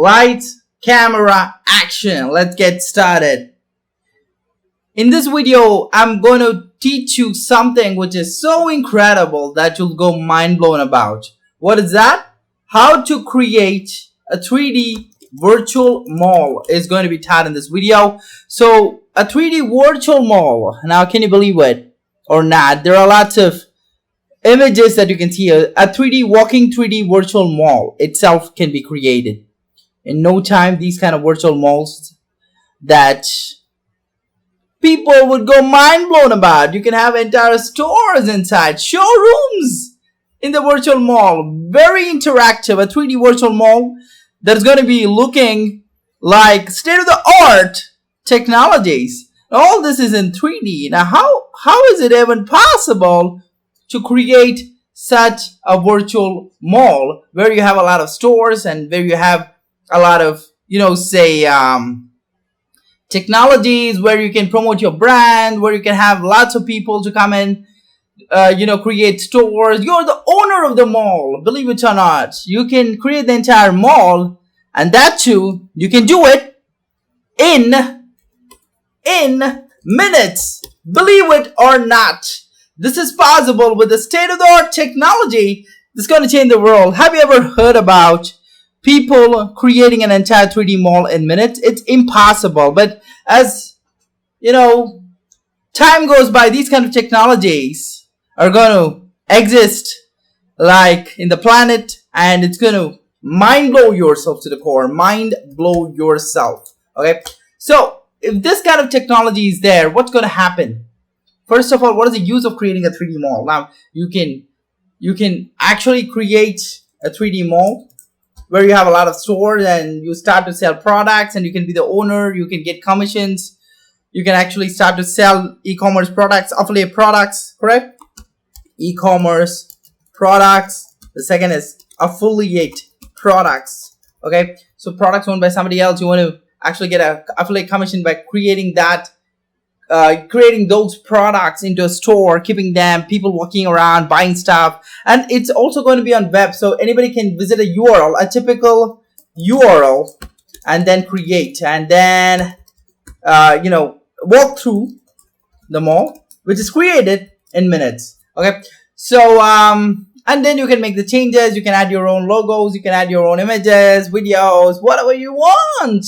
Lights, camera, action. Let's get started. In this video, I'm going to teach you something which is so incredible that you'll go mind blown about. What is that? How to create a 3D virtual mall is going to be taught in this video. So a 3D virtual mall. Now, can you believe it or not? There are lots of images that you can see. A 3D walking 3D virtual mall itself can be created. In no time, these kind of virtual malls that people would go mind blown about. You can have entire stores inside, showrooms in the virtual mall. Very interactive, a 3D virtual mall that is going to be looking like state-of-the-art technologies. All this is in 3D. Now, how is it even possible to create such a virtual mall where you have a lot of stores and where you have a lot of, technologies, where you can promote your brand, where you can have lots of people to come and, create stores. You're the owner of the mall, believe it or not. You can create the entire mall, and that too, you can do it in minutes. Believe it or not. This is possible with the state-of-the-art technology that's going to change the world. Have you ever heard about people creating an entire 3D mall in minutes? It's impossible. But as time goes by, these kind of technologies are going to exist like in the planet, and it's going to mind blow yourself to the core. Mind blow yourself. Okay. So if this kind of technology is there, what's going to happen? First of all, what is the use of creating a 3D mall? Now, you can actually create a 3D mall where you have a lot of stores and you start to sell products, and you can be the owner. You can get commissions. You can actually start to sell e-commerce products, affiliate products, correct? E-commerce products. The second is affiliate products. Okay, so products owned by somebody else. You want to actually get an affiliate commission by creating that. Creating those products into a store, keeping them, people walking around, buying stuff. And it's also going to be on web, so anybody can visit a URL, a typical URL, and then create, and then, walk through the mall, which is created in minutes. Okay, so, and then you can make the changes. You can add your own logos. You can add your own images, videos, whatever you want.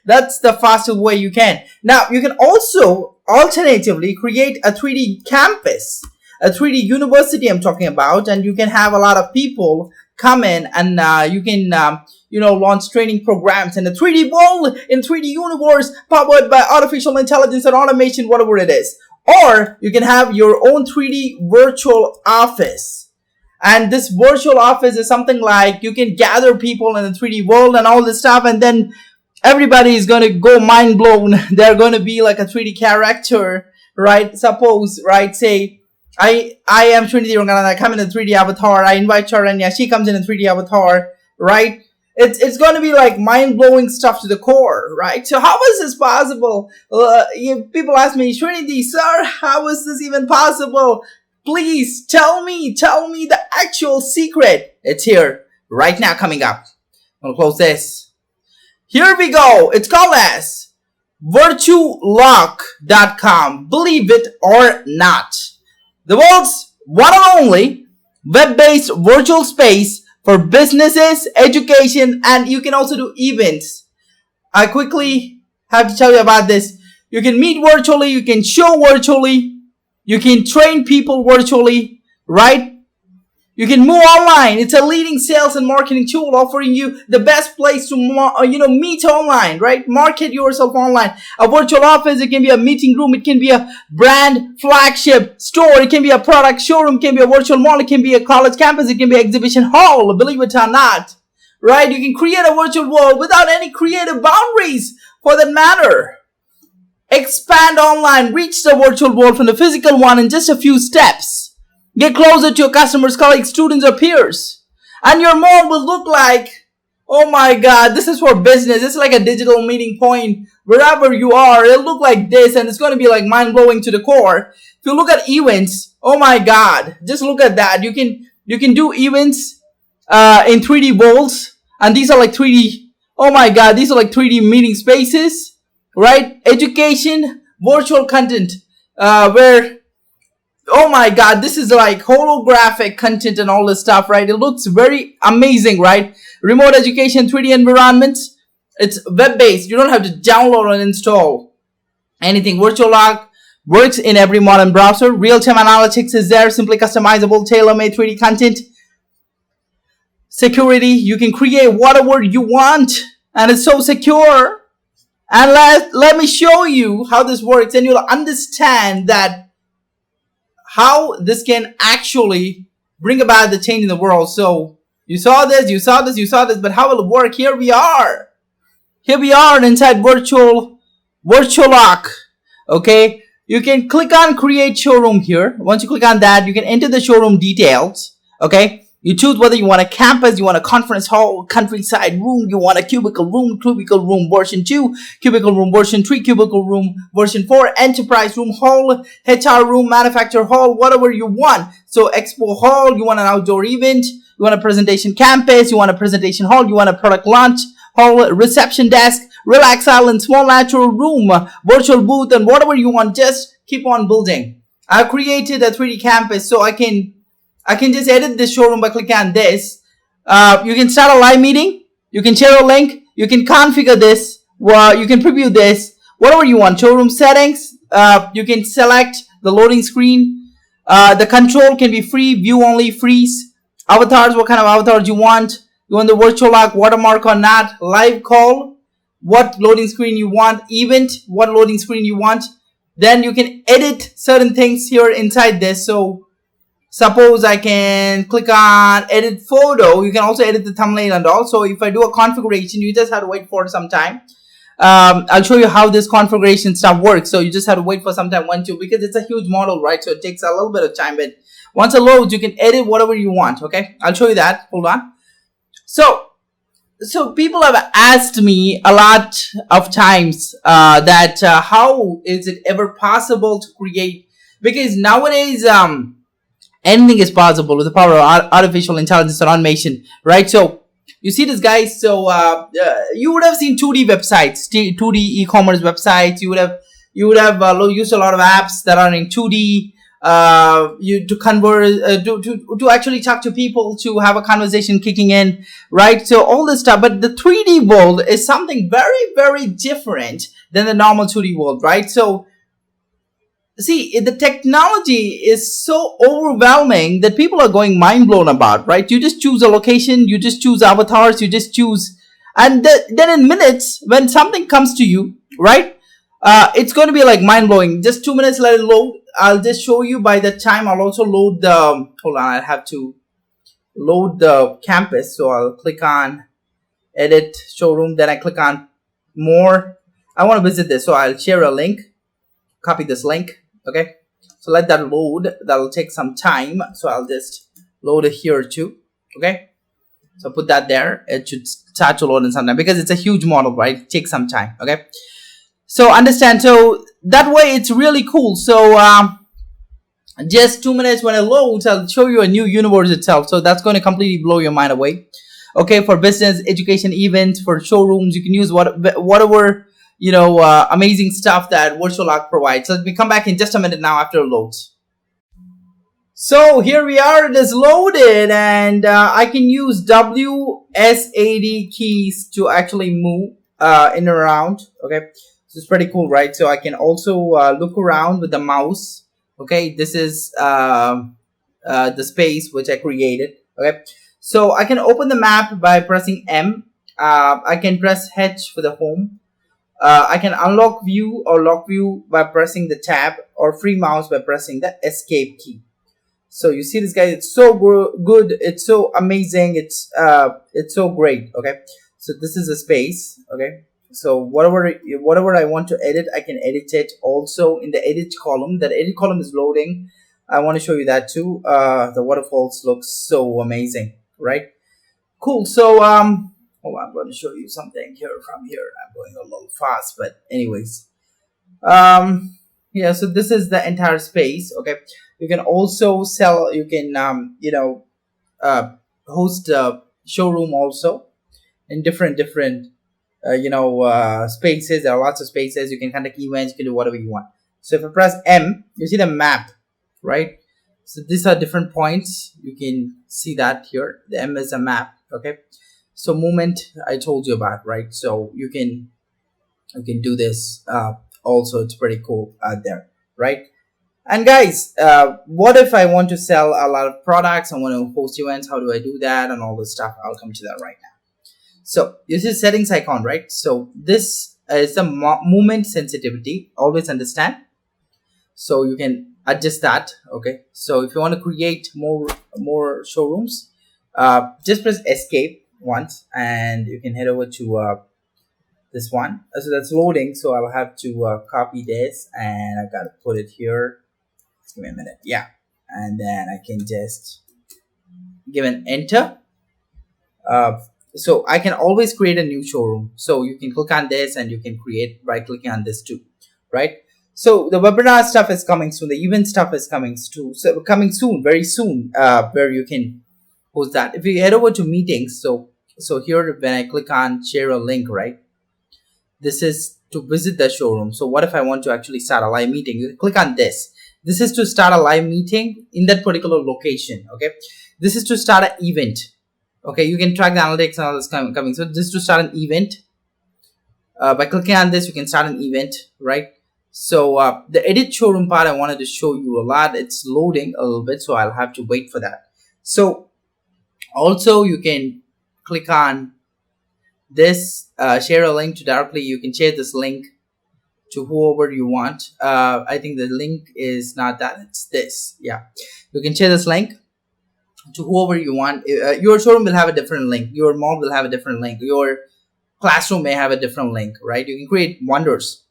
That's the fastest way you can. Now, you can also alternatively create a 3D campus, a 3D university I'm talking about, and you can have a lot of people come in, and you can, launch training programs in a 3D world, in 3D universe, powered by artificial intelligence and automation, whatever it is. Or you can have your own 3D virtual office. And this virtual office is something like you can gather people in the 3D world and all this stuff, and then everybody is going to go mind blown. They're going to be like a 3D character, right? Suppose, right, say, I am Trinity Rangana, I come in a 3D avatar, I invite Charanya, she comes in a 3D avatar, right? It's going to be like mind-blowing stuff to the core, right? So how is this possible? People ask me, Trinity, sir, how is this even possible? Please tell me the actual secret. It's here right now, coming up. I'm going to close this. Here we go. It's called as virtulock.com. Believe it or not. The world's one and only web-based virtual space for businesses, education, and you can also do events. I quickly have to tell you about this. You can meet virtually, you can show virtually, you can train people virtually, right? You can move online. It's a leading sales and marketing tool offering you the best place to meet online, right? Market yourself online. A virtual office, it can be a meeting room, it can be a brand flagship store, it can be a product showroom, it can be a virtual mall, it can be a college campus, it can be an exhibition hall, believe it or not, right? You can create a virtual world without any creative boundaries for that matter. Expand online, reach the virtual world from the physical one in just a few steps. Get closer to your customers, colleagues, students, or peers. And your mall will look like, oh my God, this is for business. It's like a digital meeting point. Wherever you are, it'll look like this, and it's going to be like mind-blowing to the core. If you look at events, oh my God, just look at that. You can do events in 3D worlds, and these are like 3D Oh my god, these are like 3D meeting spaces, right? Education, virtual content, where, oh my god, this is like holographic content and all this stuff, right? It looks very amazing, right? Remote education, 3D environments. It's web-based. You don't have to download and install anything. VirtualLock works in every modern browser. Real-time analytics is there. Simply customizable, tailor-made 3D content. Security, you can create whatever you want, and it's so secure. And let me show you how this works, and you'll understand that how this can actually bring about the change in the world. So you saw this, but how will it work? Here we are inside VirtualLock. Okay, you can click on create showroom here. Once you click on that, you can enter the showroom details. Okay, you choose whether you want a campus, you want a conference hall, countryside room, you want a cubicle room version 2, cubicle room version 3, cubicle room version 4, enterprise room, hall, HR room, manufacturer hall, whatever you want. So expo hall, you want an outdoor event, you want a presentation campus, you want a presentation hall, you want a product launch hall, reception desk, relax island, small natural room, virtual booth, and whatever you want. Just keep on building. I've created a 3D campus, so I can just edit this showroom by clicking on this. You can start a live meeting. You can share a link. You can configure this. You can preview this. Whatever you want. Showroom settings. You can select the loading screen. The control can be free, view only, freeze. Avatars, what kind of avatars you want. You want the VirtualLock watermark or not. Live call, what loading screen you want. Event, what loading screen you want. Then you can edit certain things here inside this. So suppose I can click on edit photo. You can also edit the thumbnail and all. So if I do a configuration, you just have to wait for some time. I'll show you how this configuration stuff works. So you just have to wait for some time because it's a huge model, right? So it takes a little bit of time, but once it loads, you can edit whatever you want. Okay, I'll show you that. Hold on. So people have asked me a lot of times that how is it ever possible to create, because nowadays anything is possible with the power of artificial intelligence and automation, right? So you see this, guys. So you would have seen 2D websites, 2D e-commerce websites. You would have used a lot of apps that are in 2D. To convert, to actually talk to people, to have a conversation kicking in, right? So all this stuff, but the 3D world is something very, very different than the normal 2D world, right? So see, the technology is so overwhelming that people are going mind blown about, right? You just choose a location, you just choose avatars, you just choose, and then in minutes, when something comes to you, right? It's going to be like mind blowing. Just 2 minutes, let it load. I'll just show you. By the time I'll also load the, hold on, I have to load the campus. So I'll click on edit showroom. Then I click on more. I want to visit this. So I'll share a link, copy this link. Okay. So let that load. That'll take some time. So I'll just load it here too. Okay. So put that there. It should start to load in some time because it's a huge model, right? It takes some time. Okay. So understand. So that way it's really cool. So just 2 minutes, when it loads, I'll show you a new universe itself. So that's going to completely blow your mind away. Okay, for business, education, events, for showrooms, you can use whatever, amazing stuff that VirtualLock provides. So let me come back in just a minute now after it loads. So here we are, it is loaded, and I can use WSAD keys to actually move in and around. Okay. So it's pretty cool, right? So I can also look around with the mouse. Okay, this is the space which I created. Okay, so I can open the map by pressing M. I can press H for the home. I can unlock view or lock view by pressing the tab, or free mouse by pressing the escape key. So you see this, guys, it's so good, it's so amazing, it's so great. Okay, so this is a space. Okay, so whatever I want to edit, I can edit it also in the edit column. That edit column is loading. I want to show you that too. The waterfalls look so amazing, right? Cool. So I'm going to show you something here from here. I'm going a little fast, but anyways, yeah. So this is the entire space. Okay, you can also sell. You can host a showroom also in different spaces. There are lots of spaces. You can conduct events. You can do whatever you want. So if I press M, you see the map, right? So these are different points. You can see that here. The M is a map. Okay. So movement I told you about, right? So you can do this. Also, it's pretty cool out there, right? And guys, what if I want to sell a lot of products? I want to host events. How do I do that? And all this stuff. I'll come to that right now. So this is settings icon, right? So this is the movement sensitivity. Always understand. So you can adjust that. Okay. So if you want to create more showrooms, just press escape once, and you can head over to this one. So that's loading. So I'll have to copy this, and I gotta put it here. Just give me a minute. Yeah, and then I can just give an enter. So I can always create a new showroom. So you can click on this, and you can create by clicking on this too, right? So the webinar stuff is coming soon. The event stuff is coming soon. So coming soon, very soon, where you can host that. If you head over to meetings, so here when I click on share a link, right? This is to visit the showroom. So what if I want to actually start a live meeting? You click on this. This is to start a live meeting in that particular location. Okay. This is to start an event. Okay. You can track the analytics and all this coming. So this is to start an event. By clicking on this, you can start an event, right? So the edit showroom part, I wanted to show you a lot. It's loading a little bit, so I'll have to wait for that. So also you can click on this, share a link to directly. You can share this link to whoever you want. I think the link is not that, it's this. Yeah, you can share this link to whoever you want. Your showroom will have a different link. Your mall will have a different link. Your classroom may have a different link, right? You can create wonders.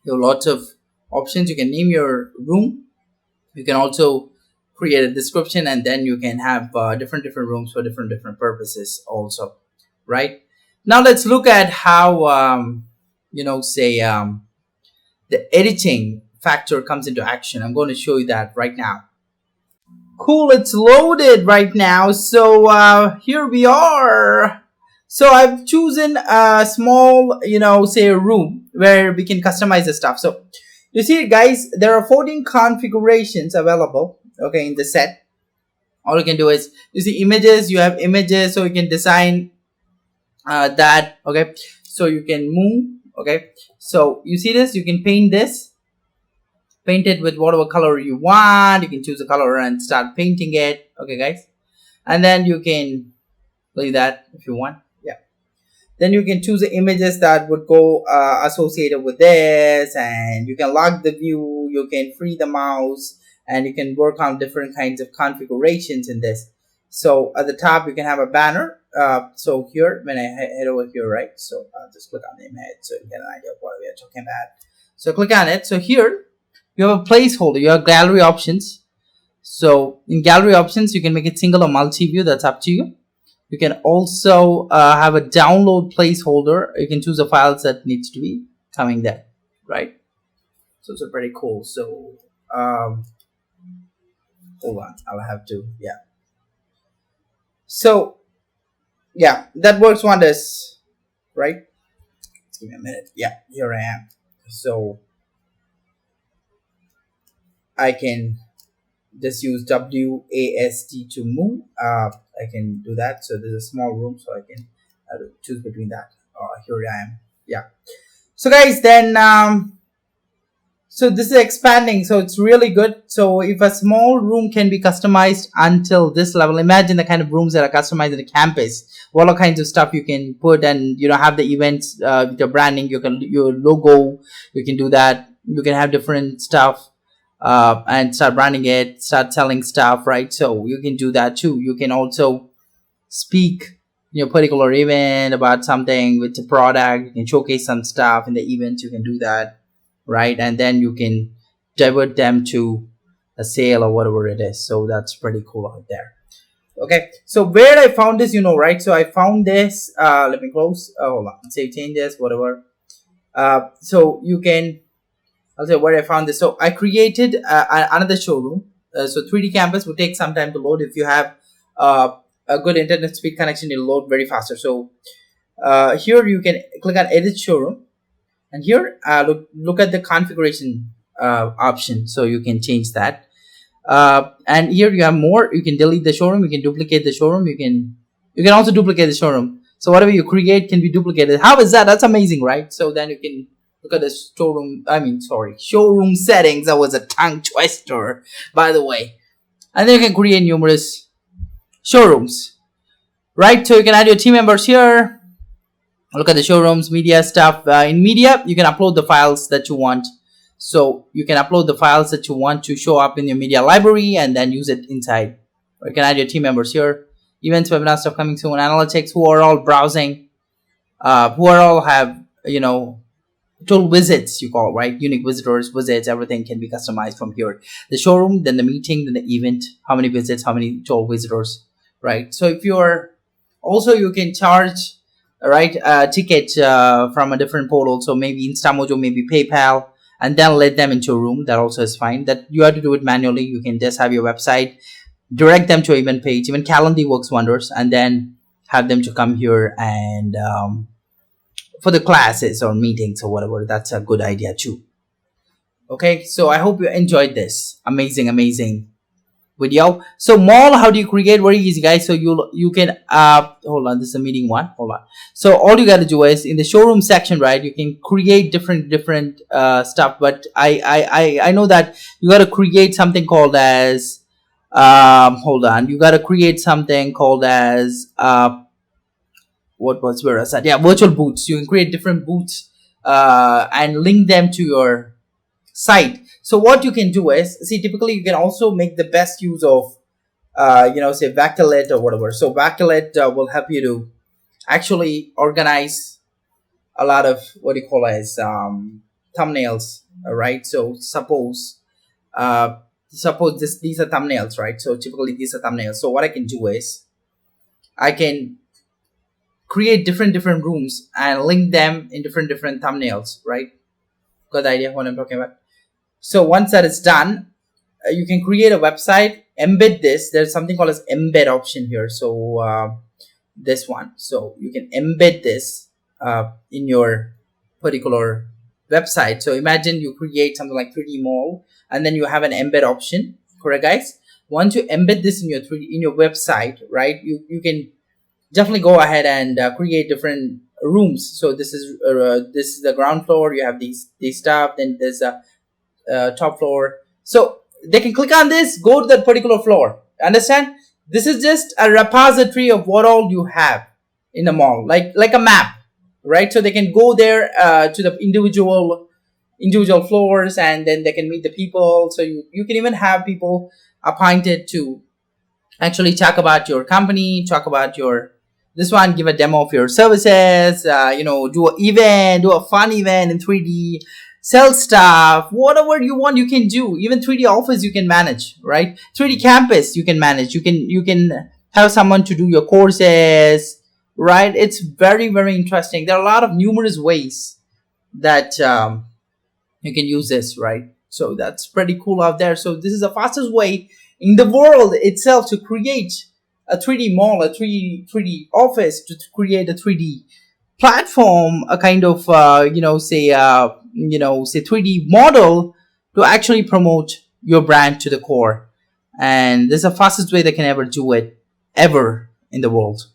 You have lots of options. You can name your room. You can also create a description, and then you can have different rooms for different purposes also, right? Now let's look at how the editing factor comes into action. I'm going to show you that right now. Cool, it's loaded right now. So here we are. So I've chosen a small, say a room where we can customize the stuff. So you see, guys, there are 14 configurations available, okay, in the set. All you can do is, you see images, you have images, so you can design that, okay. So you can move, okay. So you see this, you can paint this. Paint it with whatever color you want. You can choose a color and start painting it, okay, guys. And then you can leave that if you want. Then you can choose the images that would go associated with this, and you can lock the view, you can free the mouse, and you can work on different kinds of configurations in this. So at the top you can have a banner. So here, when I head over here, right, so I'll just click on the image so you get an idea of what we are talking about. So click on it. So here you have a placeholder, you have gallery options. So in gallery options, you can make it single or multi-view, that's up to you. You can also have a download placeholder. You can choose the files that needs to be coming there, right? So it's pretty cool. So hold on, I'll have to, yeah. So yeah, that works wonders, right? Just give me a minute. Yeah, here I am. So I can just use WASD to move. I can do that. So there's a small room, so I can choose between that. Here I am. Yeah. So guys, then so this is expanding, so it's really good. So if a small room can be customized until this level, imagine the kind of rooms that are customized in the campus. What all kinds of stuff you can put, and have the events with your branding, your logo, you can do that. You can have different stuff. And start branding it, start selling stuff, right? So you can do that too. You can also speak particular event about something with the product. You can showcase some stuff in the event. You can do that, right? And then you can divert them to a sale or whatever it is. So that's pretty cool out there. Okay, so where I found this, right? So I found this. Let me close. Hold on. Say change this, whatever. So you can. I'll say where I found this. So I created another showroom. So 3D Campus will take some time to load. If you have a good internet speed connection, it'll load very faster. So Here you can click on edit showroom, and here look at the configuration option, so you can change that. And here you have more. You can delete the showroom, you can duplicate the showroom, you can also duplicate the showroom, so whatever you create can be duplicated. How is that? That's amazing, right? So then you can look at the showroom settings. That was a tongue twister, by the way. And then you can create numerous showrooms, right? So you can add your team members here. Look at the showrooms, media stuff. In media, you can upload the files that you want. So you can upload the files that you want to show up in your media library and then use it inside. Or you can add your team members here. Events, webinar stuff coming soon. Analytics, who are all browsing, who are all have, total visits, you call it, right? Unique visitors, visits, everything can be customized from here. The showroom, then the meeting, then the event, how many visits, how many total visitors, right? So if you're also, you can charge, right, a ticket from a different portal. So maybe InstaMojo, maybe PayPal, and then let them into a room. That also is fine. That you have to do it manually. You can just have your website, direct them to an event page. Even Calendly works wonders, and then have them to come here and for the classes or meetings or whatever. That's a good idea too. Okay, so I hope you enjoyed this amazing video. So mall, how do you create? Very easy, guys. So you can hold on, this is a meeting one. Hold on. So all you got to do is in the showroom section, right, you can create different stuff, but I know that you got to create something called as hold on, you got to create something called as what was where I said, yeah, virtual booths. You can create different booths and link them to your site. So what you can do is, see, typically you can also make the best use of say Vaccalet or whatever. So Vaccalet will help you to actually organize a lot of what do you call as thumbnails, right? So suppose these are thumbnails, right? So typically these are thumbnails. So what I can do is I can create different rooms and link them in different thumbnails, right? Got the idea what I'm talking about? So once that is done, you can create a website, embed this. There's something called as embed option here. So this one. So you can embed this in your particular website. So imagine you create something like 3D mall, and then you have an embed option. Correct, guys? Once you embed this in your website, right? You can definitely go ahead and create different rooms. So this is the ground floor. You have these stuff. Then there's a top floor, so they can click on this, go to that particular floor. Understand? This is just a repository of what all you have in the mall, like a map, right? So they can go there to the individual floors, and then they can meet the people. So you can even have people appointed to actually talk about your company, talk about your this one, give a demo of your services, do an event, do a fun event in 3D, sell stuff, whatever you want, you can do. Even 3D office you can manage, right? 3D campus you can manage. You can have someone to do your courses, right? It's very interesting. There are a lot of numerous ways that you can use this, right? So that's pretty cool out there. So this is the fastest way in the world itself to create a 3D mall, a 3D office, to create a 3D platform, a kind of say 3D model to actually promote your brand to the core. And this is the fastest way they can ever do it ever in the world.